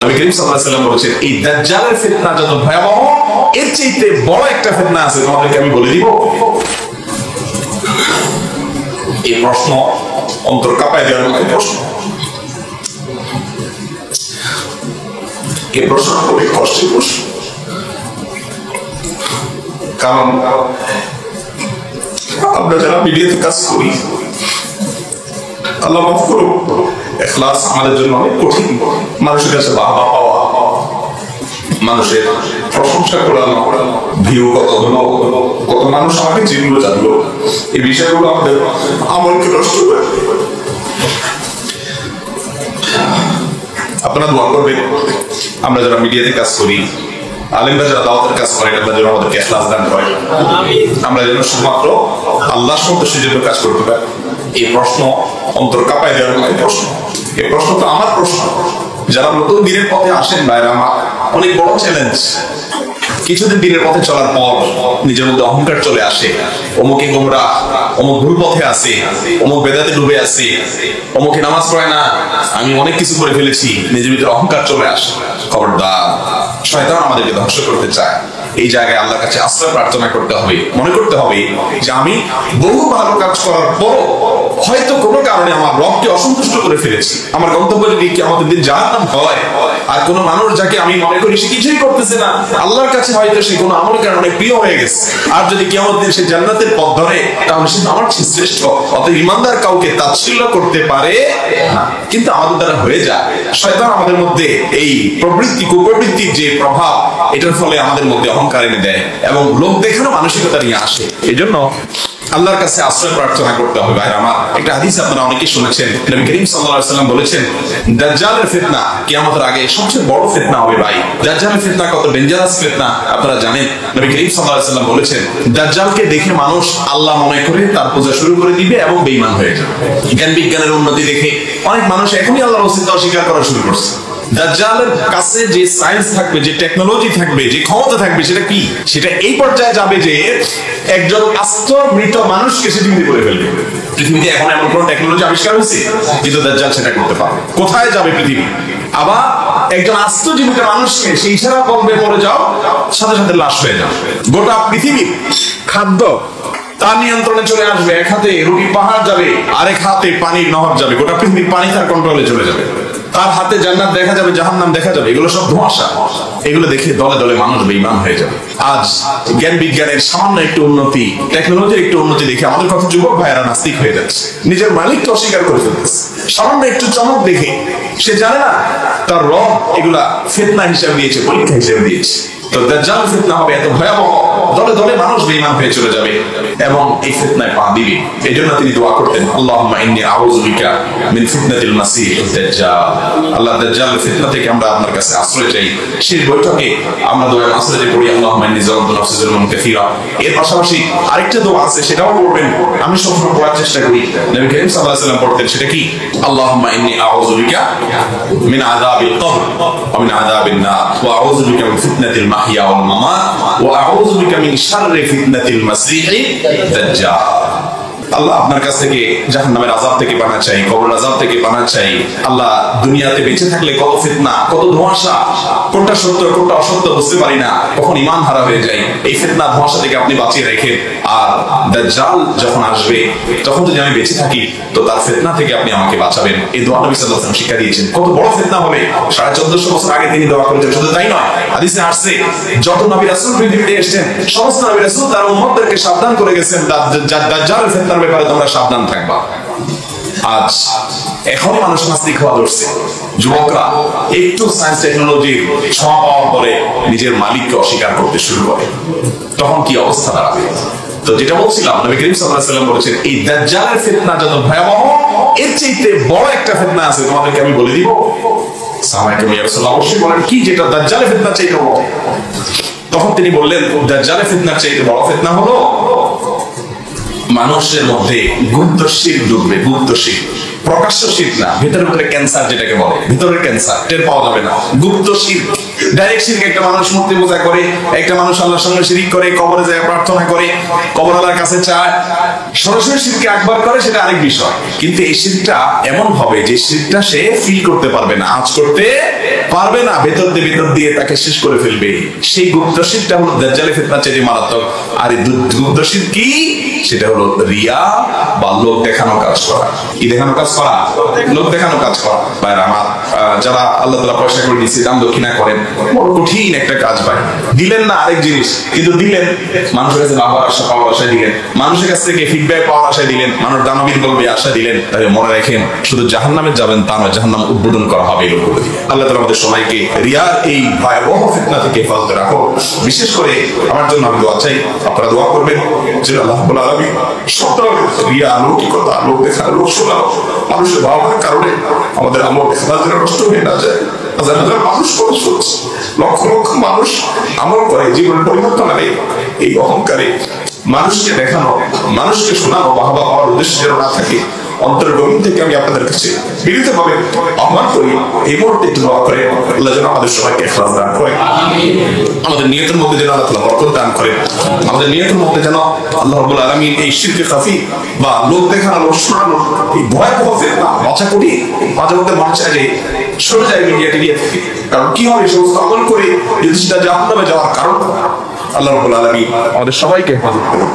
নবী করিম সাল্লাল্লাহু আলাইহি ওয়াসাল্লাম বলেছেন এই দাজ্জালের ফিতনা যত ভয়াবহ এর চাইতে বড় একটা ফিতনা আছে তোমাদেরকে আমি বলে দিব। এই প্রশ্ন অন্তর কাঁপায় দেওয়ার মতো প্রশ্ন। এই প্রশ্ন খুবই কষ্টের প্রশ্ন, কারণ আমরা যারা মিডিয়াতে কাজ করি, আল্লাহ মাফ করুক, ইখলাস আমাদের জন্য অনেক কঠিন। মানুষের কাছে বাহবা পাওয়া, মানুষের প্রশংসা করা, ভিউ কত মানুষ আমাকে চিনলো জানলো, এই বিষয়গুলো আমাদের আমলকে নষ্ট করে। আপনারা দোয়া করবেন আমরা যারা মিডিয়াতে কাজ করি, আলেমরা যারা দাওয়াতের কাজ করেন, আমরা যেন আমাদেরকে ইখলাস দান করেন, আমরা যেন শুধুমাত্র আল্লাহর সন্তুষ্টির জন্য কাজ করতে পারি। এই প্রশ্ন অন্তর কাঁপায় দেওয়ার মতো প্রশ্ন। এই প্রশ্ন তো আমার প্রশ্ন। যারা নতুন দিনের পথে আসেন ভাইরা আমার, অনেক বড় চ্যালেঞ্জ। কিছুদিন দিনের পথে চলার পর নিজের মধ্যে অহংকার চলে আসে, অমুকে গোমরাহ, অমুক ভুল পথে আছে, অমুক বেদাতে ডুবে আছে, অমুকে নামাজ পড়ে না, আমি অনেক কিছু করে ফেলেছি, নিজের ভিতরে অহংকার চলে আসে। খবরদার, শয়তান আমাদেরকে ধ্বংস করতে চায়। এই জায়গায় আল্লাহর কাছে আশ্রয় প্রার্থনা করতে হবে। মনে করতে হবে যে আমি বহু ভালো কাজ করার পর হয়তো কোনো কারণে আমার রবকে অসন্তুষ্ট করে ফেলেছি। আমার গন্তব্য যদি কিয়ামতের দিন জাহান্নাম হয়, আর কোনো মানুষ যাকে আমি মনে করি সে কিছুই করতেছে না, আল্লাহর কাছে হয়তো সে কোনো আমলের কারণে প্রিয় হয়ে গেছে, আর যদি কিয়ামতের দিন সে জান্নাতের পথ ধরে, তাহলে সে আমার চেয়ে শ্রেষ্ঠ। অতএব ঈমানদার কাউকে তাচ্ছিল্য করতে পারে না, কিন্তু আমাদের দ্বারা হয়ে যায়। শয়তান আমাদের মধ্যে এই প্রবৃত্তি, কুপ্রবৃত্তির যে প্রভাব, এটার ফলে আমাদের মধ্যে অহংকার এনে দেয় এবং লোক দেখানো মানসিকতা নিয়ে আসে। এই জন্য আল্লাহর কাছে আশ্রয় প্রার্থনা করতে হবে। ভাই আমার, একটা হাদিস আপনারা অনেকেই শুনেছেন, নবী করিম সাল্লাল্লাহু আলাইহি ওয়াসাল্লাম বলেছেন দাজ্জালের ফিতনা কিয়ামতের আগে সবচেয়ে বড় ফিতনা হবে। ভাই, দাজ্জালের ফিতনা কত ডেঞ্জারাস ফিতনা আপনারা জানেন। নবী করিম সাল্লাল্লাহু আলাইহি ওয়াসাল্লাম বলেছেন দাজ্জালকে দেখে মানুষ আল্লাহ মনে করে তার পূজা শুরু করে দিবে এবং বেঈমান হয়ে যাবে। জ্ঞান বিজ্ঞানের উন্নতি দেখে অনেক মানুষ এখনই আল্লাহর অস্তিত্ব অস্বীকার করা শুরু করছে। দাজ্জালের কাছে যে সায়েন্স থাকবে, যে টেকনোলজি থাকবে, যে ক্ষমতা থাকবে, সেটা কি? সেটা এই পর্যায়ে যাবে যে একজন আস্ত মৃত মানুষকে সে জিন্দা করে ফেলবে। পৃথিবীতে এখন এমন কোন টেকনোলজি আবিষ্কার হয়েছে, কিন্তু দাজ্জাল সেটা করতে পারবে। কোথায় যাবে পৃথিবী? আবার একজন আস্ত জীবিত মানুষকে সেই ইশারা করবে মরে যাও, সাথে সাথে লাশ হয়ে যাও। গোটা পৃথিবীর খাদ্য তার নিয়ন্ত্রণে চলে আসবে। এক হাতে রুটি পাহাড় যাবে, আরেক হাতে পানির নহর যাবে। গোটা পৃথিবীর পানি তার কন্ট্রোলে চলে যাবে। তার হাতে জান্নাত দেখা যাবে, জাহান্নাম দেখা যাবে। এগুলো সব ধোঁয়াশা। এগুলো দেখে দলে দলে মানুষ বেঈমান হয়ে যাবে। আজ জ্ঞান বিজ্ঞানের সামান্য একটু উন্নতি, টেকনোলজির একটু উন্নতি দেখে আমাদের কত যুবক ভাইয়েরা নাস্তিক হয়ে যাচ্ছে, নিজের মালিককে অস্বীকার করে ফেলতেছে। সামান্য একটু চমক দেখে সে জানে না তার রব এগুলা ফিতনা হিসেবে দিয়েছে, পরীক্ষা হিসেবে দিয়েছে। তো দাজ্জাল ফিতনা হবে এত ভয়াবহ, দলে দলে মানুষ বেঈমান হয়ে চলে যাবে এবং এই ফিতনায় পা দিবে। এই জন্য তিনি দোয়া করতেন, আল্লাহুম্মা ইন্নী আউযু বিকা মিন ফিতনাতিল মাসীহিদ দাজ্জাল। আল্লাহ, দাজ্জালের ফিতনা থেকে আমরা আপনার কাছে আশ্রয় চাই। সেই বৈঠকে আমরা দোয়া মাসরে যে পড়ি, আল্লাহুম্মা ইন্নী যালামতু নাফসি যুলমান কাসীরা। এর পাশাপাশি আরেকটা দোয়া আছে, সেটাও পড়বেন। আমি সবসময় পড়ার চেষ্টা করি, নবী করিম সাল্লাল্লাহু আলাইহি ওয়াসাল্লাম পড়তেন। সেটা কি? আল্লাহুম্মা ইন্নী আউযু বিকা মিন আযাবিল কবর ওয়া মিন আযাবিন নার ওয়া আউযু বিকা মিন ফিতনাতিল মাহইয়া ওয়াল মামাত ওয়া আউযু বিকা মিন শাররি ফিতনাতিল মাসীহিদ দাজ্জাল। আল্লাহ, আপনার কাছ থেকে জাহান্নামের আযাব থেকে পানাহ চাই, কবর আযাব থেকে পানাহ চাই। আল্লাহ, দুনিয়াতে বেঁচে থাকলে কত ফিতনা, কত ধোঁয়াশা, কোনটা সত্য কোনটা অসত্য বুঝতে পারি না, কখন ঈমান হারা হয়ে যায়। এই ফিতনা ধোঁয়াশা থেকে আপনি বাঁচিয়ে রাখেন। আর দাজ্জাল যখন আসবে, তখন যদি আমি বেঁচে থাকি, তো তার ফিতনা থেকে আপনি আমাকে বাঁচাবেন। এই দোয়া নবী সাল্লাল্লাহু আলাইহি ওয়াসাল্লাম শিক্ষা দিয়েছেন। কত বড় ফিতনা হবে, 1450 বছর আগে তিনি দোয়া করেছেন। শুধু তাই নয়, হাদিসে আসছে যত নবী রাসূল পৃথিবীতে এসেছেন, সমস্ত নবী রাসূল তার উম্মতদেরকে সাবধান করে গেছেন দাজ্জালের ফিতনার ব্যাপারে তোমরা সাবধান থাকবা। আজ এখনই মানুষ নাস্তিক হওয়া ধরছে। যুবকরা একটু সায়েন্স টেকনোলজির ছোঁয়া পাওয়ার পরে নিজের মালিককে অস্বীকার করতে শুরু করে, তখন কি অবস্থা দাঁড়াবে? তো যেটা বলছিলাম, নবী করিম সাল্লাল্লাহু আলাইহি ওয়াসাল্লাম বলেছেন এই দাজ্জালের ফিতনা যত ভয়াবহ এর চাইতে বড় একটা ফিতনা আছে, তোমাদেরকে আমি বলে দিব। সাহাবায়ে কেরাম ইয়া রাসূলুল্লাহ অবশ্যই বলেন, কি যেটা দাজ্জালের ফিতনা চাইতে বড়? তখন তিনি বললেন দাজ্জালের ফিতনার চাইতে বড় ফিতনা হলো মানুষের মধ্যে গুপ্ত শিরক ঢুকবে। গুপ্ত শিরক প্রকাশ্য শিরক না, ভিতরে ভিতরে ক্যান্সার যেটাকে বলে, ভিতরের ক্যান্সার টের পাওয়া যাবে না। গুপ্ত শিরক, ডাইরেক্ট শিরক, একটা মানুষ মূর্তি পূজা করে, একটা মানুষ আল্লাহর সঙ্গে শিরক করে, কবরে যায় প্রার্থনা করে, কবর আল্লাহর কাছে চায়, সরাসরি শিরকে আকবার করে, সেটা আরেক বিষয়। কিন্তু এই শিরকটা এমন হবে যে শিরকটা সে ফিল করতে পারবে না, আঁচ করতে পারবে না, ভেতর দিয়ে তাকে শেষ করে ফেলবে। সেই গুপ্ত শিরকটা হলো দাজ্জালের ফিতনার চেয়ে মারাত্মক। আর এই গুপ্ত শিরক কি? সেটা হলো রিয়া বা লোক দেখানো কাজ করা। কি দেখানো কাজ করা? লোক দেখানো কাজ করা। ভাইরা আমার, যারা আল্লাহ তাআলা পয়সা করে দিয়েছে, দান দক্ষিণা করেন, বড় কঠিন একটা কাজ ভাই। দিলেন না আরেক জিনিস, কিন্তু দিলেন মানুষের কাছে লাভ আশা পাওয়ার আশায় দিলেন, মানুষের কাছ থেকে ফিডব্যাক পাওয়ার আশায় দিলেন, মানুষ দানবীর বলবে আশা দিলেন। তাহলে মনে রাখেন, শুধু জাহান্নামে যাবেন তা নয়, জাহান্নাম উদ্বোধন করা হবে এই লোকগুলো দিয়ে। আল্লাহ তাআলা আমাদের সবাইকে রিয়ার এই ভয়াবহ ফিতনা থেকে হেফাজতে রাখো। বিশেষ করে আমার জন্য আমি দোয়া চাই, আপনারা দোয়া করবেন যে আল্লাহ রাব্বুল আলামিন সত্য রিয়া, লৌকিকতা, লোক দেখা, লোক শোনা, মানুষের ভাবার কারণে আমাদের আমল যেন নষ্ট হয়ে না যায়। হাজার হাজার মানুষ কষ্ট হচ্ছে, লক্ষ লক্ষ মানুষ আমল করে, জীবন পরিবর্তন আনে এই অহংকারে। মানুষকে দেখানো, মানুষকে শোনানো, বাহবা পাওয়ার উদ্দেশ্য যেন না থাকে। অন্তর গভীর থেকে আমি আপনাদের কাছে বিনীত ভাবে আহ্বান করি, এই মুহূর্তে একটু দোয়া করে আল্লাহ যেন আমাদের সবাইকে ইখলাস দান করে, আমাদের নিয়তের মধ্যে যেন আল্লাহ বরকত দান করে, আমাদের নিয়তের মধ্যে যেন আল্লাহ রাব্বুল আলামিন এই শিরকে খাফি বা লোক দেখানো, লোক শোনানো, এই ভয়াবহ ফিতনা বাঁচা করি। মাঝে মধ্যে মানুষ চায় যে সরে যায় মিডিয়া টিডিয়া থেকে, কারণ কি হবে সমস্ত আমল করে যদি সেটা জাহান্নামে যাওয়ার কারণ। আল্লাহ রাব্বুল আলামিন আমাদের সবাইকে হেফাজত করুন।